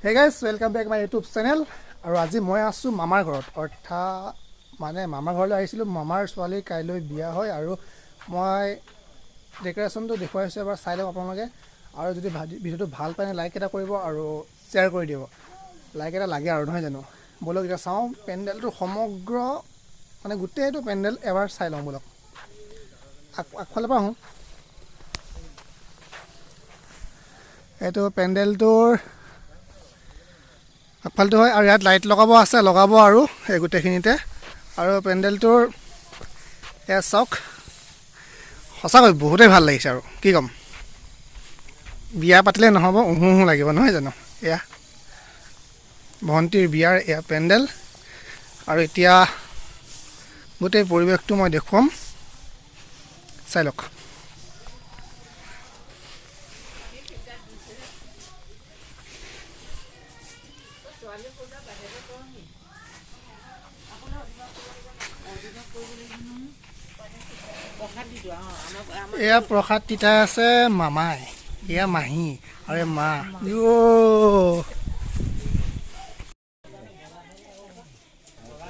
Hey guys, welcome back my YouTube channel. আৰু আজি মই আছো মামাৰ ঘৰত মানে মামাৰ ঘৰলৈ আহিছিলো মামাৰ ছোৱালী কাইলৈ বিয়া হয় আৰু মই ডেকোৰেশনটো দেখুৱাইছো এবাৰ চাই লওক আপোনালোকে আৰু যদি ভিডিওটো ভাল পায় লাইক এটা কৰিব আৰু শেয়াৰ কৰি দিব লাইক এটা লাগে আৰু নহয় জানো বলক এটা চাও পেন্ডেলটো সমগ্ৰ মানে গোটেইটো পেন্ডেল এবাৰ চাই লওঁ বলক আগফালে পাওঁ এটো পেন্ডেলটোৰ আগফালটো হয় আৰু ইয়াত লাইট লগাব আছে লগাব আৰু এই গোটেইখিনিতে আৰু পেন্ডেলটোৰ এয়া চাওক সঁচাকৈ বহুতেই ভাল লাগিছে আৰু কি ক'ম বিয়া পাতিলে নহ'ব উহু লাগিব নহয় জানো এয়া ভণ্টিৰ বিয়াৰ এয়া পেন্ডেল আৰু এতিয়া গোটেই পৰিৱেশটো মই দেখুৱাম চাই লওক এয়া প্ৰসাদ তিতা আছে মামাই এয়া মাহী আৰু মা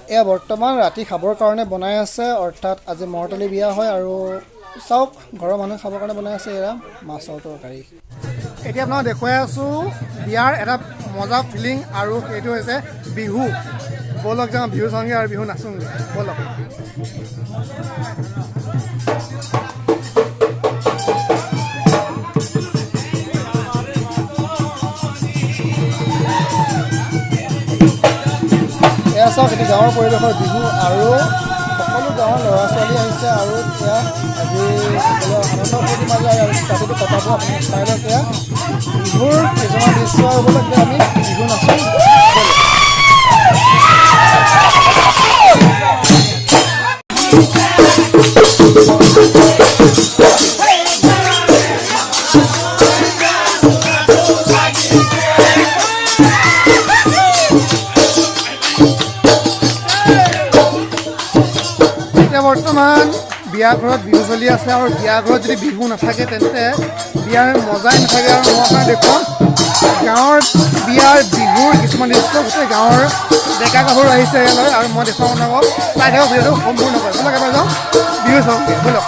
এয়া বৰ্তমান ৰাতি খাবৰ কাৰণে বনাই আছে অৰ্থাৎ আজি মৰতলি বিয়া হয় আৰু চাওক ঘৰৰ মানুহে খাবৰ কাৰণে বনাই আছে এয়া মাছৰ তৰকাৰী এতিয়া আপোনাক দেখুৱাই আছো বিয়াৰ এটা মজা ফিলিং আৰু এইটো হৈছে বিহু বলক যাওঁ বিহু চাওঁগে আৰু বিহু নাচোঁগে বলক এয়া চাওক এটি গাঁৱৰ পৰিৱেশৰ বিহু আৰু সকলো গাঁৱৰ ল'ৰা ছোৱালী আহিছে আৰু এতিয়া আজি আনন্দ ফূৰ্তি মাজে আৰু ৰাতিটো কটাব আপুনি চাই লওক এয়া বিহুৰ কিছুমান দৃশ্য হ'বলৈ আমি বিহু নাচোঁ বৰ্তমান বিয়া ঘৰত বিহু চলি আছে আৰু বিয়া ঘৰত যদি বিহু নাথাকে তেন্তে বিয়াৰ মজাই নাথাকে আৰু মই আপোনাক দেখুৱাম গাঁৱৰ বিয়াৰ বিহুৰ কিছুমান দৃশ্য গোটেই গাঁৱৰ ডেকা গাভৰু আহিছে ইয়ালৈ আৰু মই দেখুৱাম আপোনালোকক চাই থাকক ভিডিঅ'টো সম্পূৰ্ণ কৰে ব'লক এবাৰ যাওঁ বিহু চাওঁ ব'লক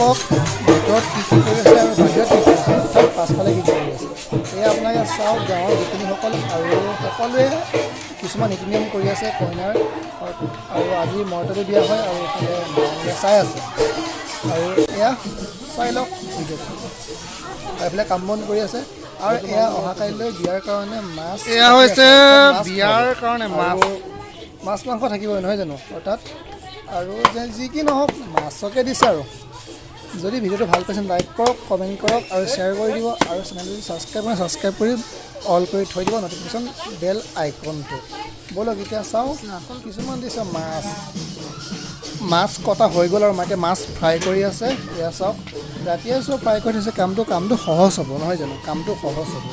ভিতৰত কি কৰি আছে আৰু বাহিৰত কি কৰি আছে তাত পাছফালে কি কৰি আছে এয়া আপোনালোকে চাওক গাঁৱৰ গোপিনীসকল আৰু সকলোৱে কিছুমান নীতি নিয়ম কৰি আছে কইনাৰ আৰু আজি মৰতলি বিয়া হয় আৰু এইফালে চাই আছে আৰু এয়া চাই লওক ভিডিঅ'টো এইফালে কাম বন কৰি আছে আৰু এয়া অহাকালিলৈ বিয়াৰ কাৰণে মাছ এয়া হৈছে বিয়াৰ কাৰণে মাছ মাংস থাকিবই নহয় জানো অৰ্থাৎ আৰু যি কি নহওক মাছকে দিছে আৰু যদি ভিডিঅ'টো ভাল পাইছে লাইক কৰক কমেণ্ট কৰক আৰু শ্বেয়াৰ কৰি দিব আৰু চেনেলটো যদি ছাবস্ক্ৰাইব কৰি অল কৰি থৈ দিব নটিফিকেশ্যন বেল আইকনটো ব'লক এতিয়া চাওঁ কিছুমান দিছে মাছ কটা হৈ গ'ল আৰু মাকে মাছ ফ্ৰাই কৰি আছে এয়া চাওক ৰাতিয়ে চব ফ্ৰাই কৰি থৈছে কামটো সহজ হ'ব নহয় জানো কামটো সহজ হ'ব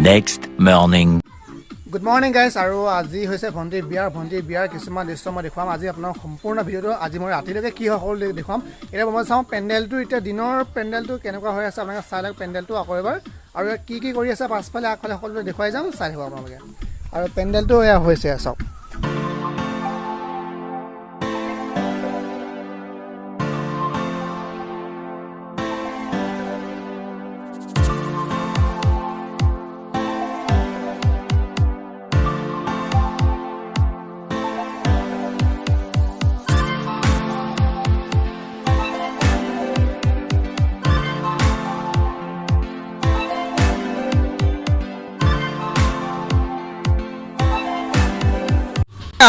Next morning. Good morning guys আৰু আজি হৈছে ভণ্টিৰ বিয়াৰ কিছুমান দৃশ্য মই দেখুৱাম আজি আপোনাৰ সম্পূৰ্ণ ভিডিঅ'টো আজি মই ৰাতিলৈকে কি হয় সকলো দেখুৱাম এতিয়া মই চাওঁ পেণ্ডেলটো এতিয়া দিনৰ পেণ্ডেলটো কেনেকুৱা হৈ আছে আপোনালোকে চাই লওক পেণ্ডেলটো আকৌ এবাৰ আৰু কি কৰি আছে পাছফালে আগফালে সকলোৱে দেখুৱাই যাম চাই থাকিব আপোনালোকে আৰু পেণ্ডেলটো এয়া হৈছে চাওক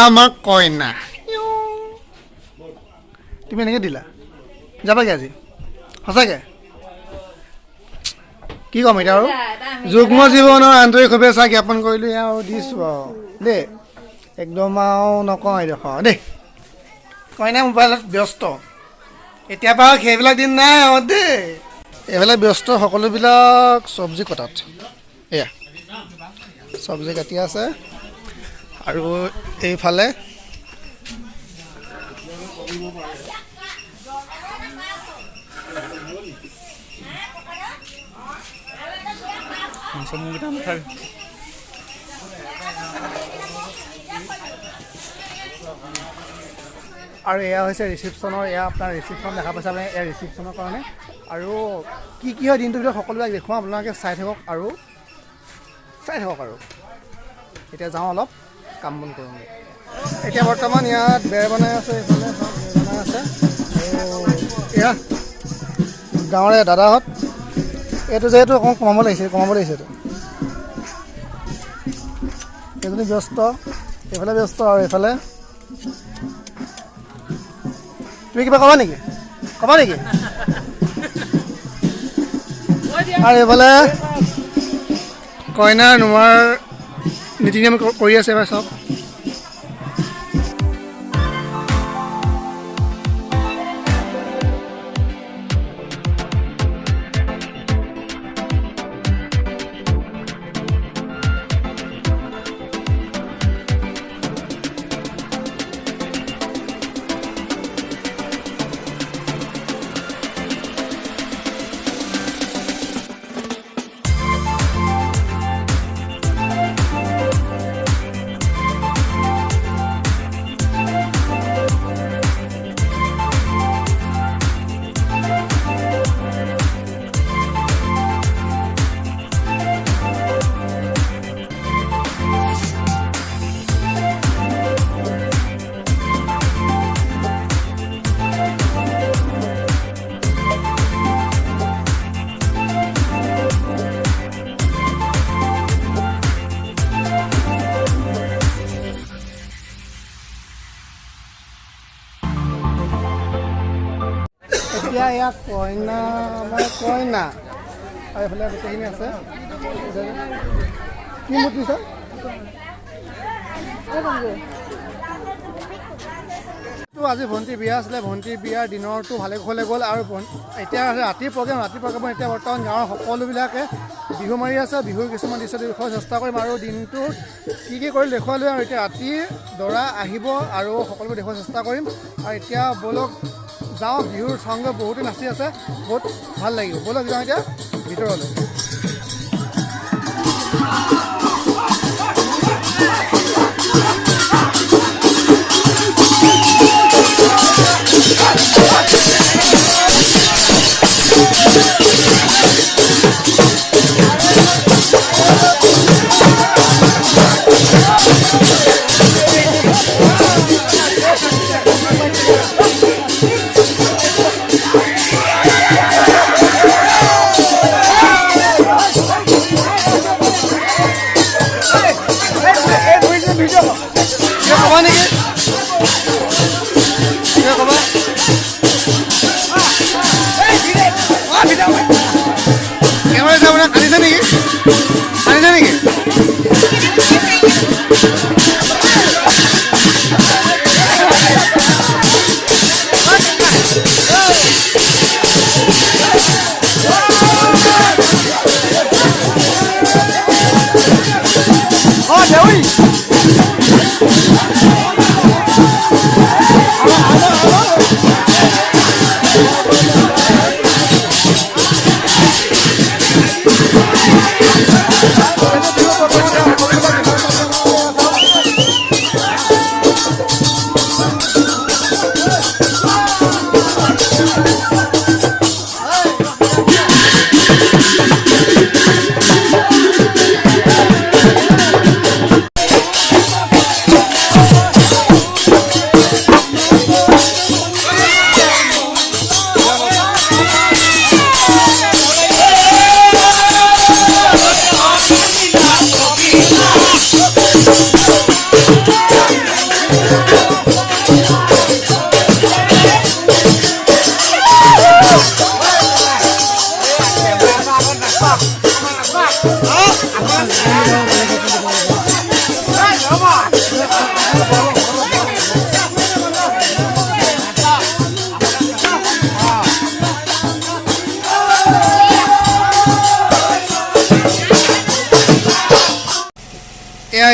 আমাৰ কইনা তুমি এনেকৈ দিলা যাবাগে আজি সঁচাকৈ কি ক'ম এতিয়া আৰু যুগ্ম জীৱনৰ আন্তৰিক শুভেচ্ছা জ্ঞাপন কৰিলোঁ এয়া আৰু দিছোঁ আৰু দেই একদম আৰু নকওঁ এইডোখৰ দেই কইনা মোবাইলত ব্যস্ত এতিয়া পৰা সেইবিলাক দিন নাই আৰু দেই এইফালে ব্যস্ত সকলোবিলাক চব্জি কটাত এয়া চব্জি কাটি আছে আৰু এইফালে আৰু এয়া হৈছে ৰিচিপশ্যনৰ এয়া আপোনাৰ ৰিচিপশ্যন দেখা পাইছে আপুনি এয়া ৰিচিপশ্যনৰ কাৰণে আৰু কি কি হয় দিনটোৰ ভিতৰত সকলোবিলাক দেখুৱাম আপোনালোকে চাই থাকক আৰু এতিয়া যাওঁ অলপ কাম বন কৰোঁগৈ এতিয়া বৰ্তমান ইয়াত বেৰ বনাই আছে এইফালে বেৰ বনাই আছে আৰু এয়া গাঁৱৰে দাদাহঁত এইটো যে এইটো অকণমান কমাব লাগিছে এইটো এইজনী ব্যস্ত এইফালে ব্যস্ত আৰু এইফালে তুমি কিবা ক'বা নেকি আৰু এইফালে কইনাৰ নোৱাৰ নীতি নিয়ম কৰি আছে এবাৰ চাওক এতিয়া এয়া কইনা আৰু এইফালে গোটেইখিনি আছে কি মূৰ্তি ছাৰ আজি ভণ্টিৰ বিয়া আছিলে ভণ্টিৰ বিয়াৰ দিনৰটো ভালে কুশলে গ'ল আৰু এতিয়া ৰাতিৰ প্ৰগ্ৰেম এতিয়া বৰ্তমান গাঁৱৰ সকলোবিলাকে বিহু মাৰি আছে বিহুৰ কিছুমান দৃশ্য দেখুৱাব চেষ্টা কৰিম আৰু দিনটোত কি কৰিল দেখুৱালোঁ আৰু এতিয়া ৰাতি দৰা আহিব আৰু সকলোবোৰ দেখুৱাব চেষ্টা কৰিম আৰু এতিয়া ব'লক যাওঁ বিহুৰ সংগে বহুতে নাচি আছে বহুত ভাল লাগিব ব'লক যাওঁ এতিয়া ভিতৰলৈ ক'বা নেকি ক'বা কেমেৰা চাব কান্দিছে নেকি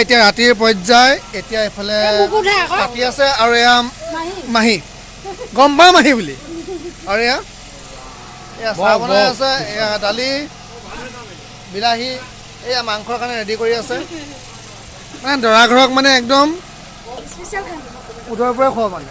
এতিয়া ৰাতিৰ পৰ্যায় এতিয়া এইফালে পাতি আছে আৰু এয়া মাহী গম পাওঁ মাহী বুলি আৰু এয়া চাহ বনাই আছে এয়া দালি বিলাহী এয়া মাংসৰ কাৰণে ৰেডি কৰি আছে মানে দৰা ঘৰক মানে একদম উদৰৰ পৰাই খোৱা মানে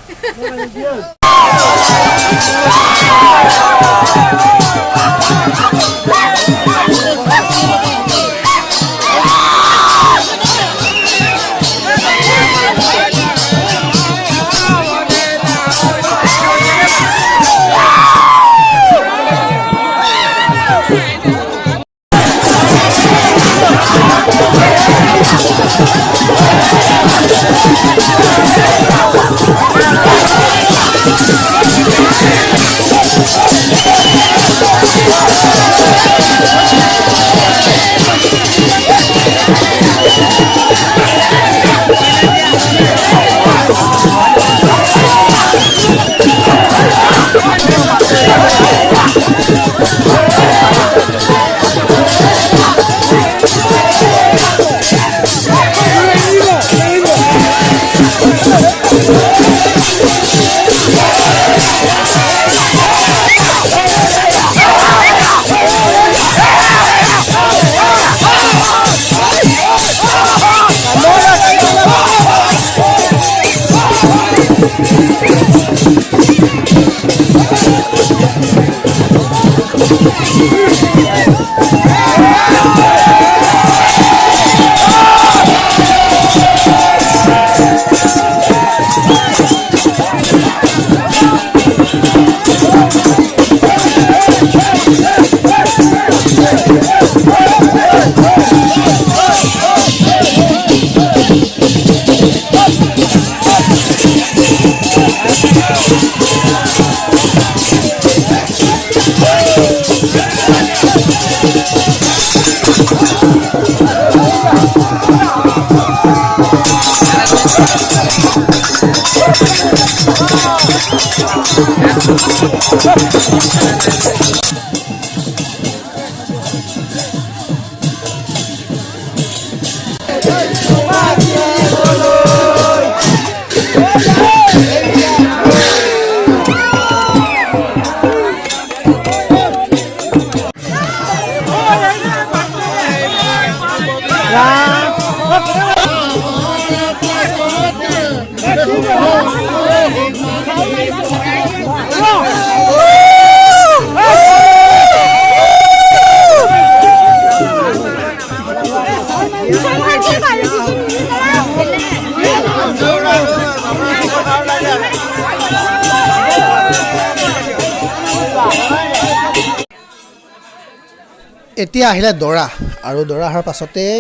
এতিয়া আহিলে দৰা আৰু দৰা অহাৰ পাছতেই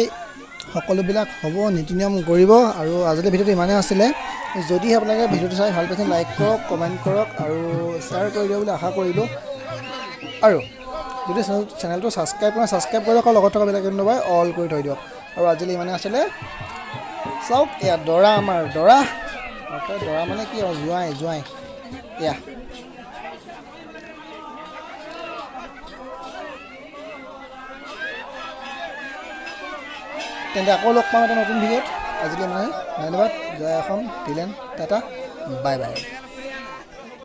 সকলোবিলাক হ'ব নীতি নিয়ম কৰিব আৰু আজিলৈ ভিডিঅ'টো ইমানেই আছিলে যদি আপোনালোকে ভিডিঅ'টো চাই ভাল পাইছে লাইক কৰক কমেণ্ট কৰক আৰু শ্বেয়াৰ কৰি দিব বুলি আশা কৰিলোঁ আৰু যদি চেনেলটো ছাবস্ক্ৰাইব কৰি দিয়ক আৰু লগত থকা বেল আইকনটো দবাই অল কৰি থৈ দিয়ক আৰু আজিলৈ ইমানেই আছিলে চাওক এয়া দৰা আমাৰ দৰা দৰা মানে কি আৰু জোঁৱাই এয়া তেন্তে আকৌ লগ পাম এটা নতুন ভিডিঅ'ত আজিলৈ মানে ধন্যবাদ জয় অসম টিলেন টাটা বাই বাই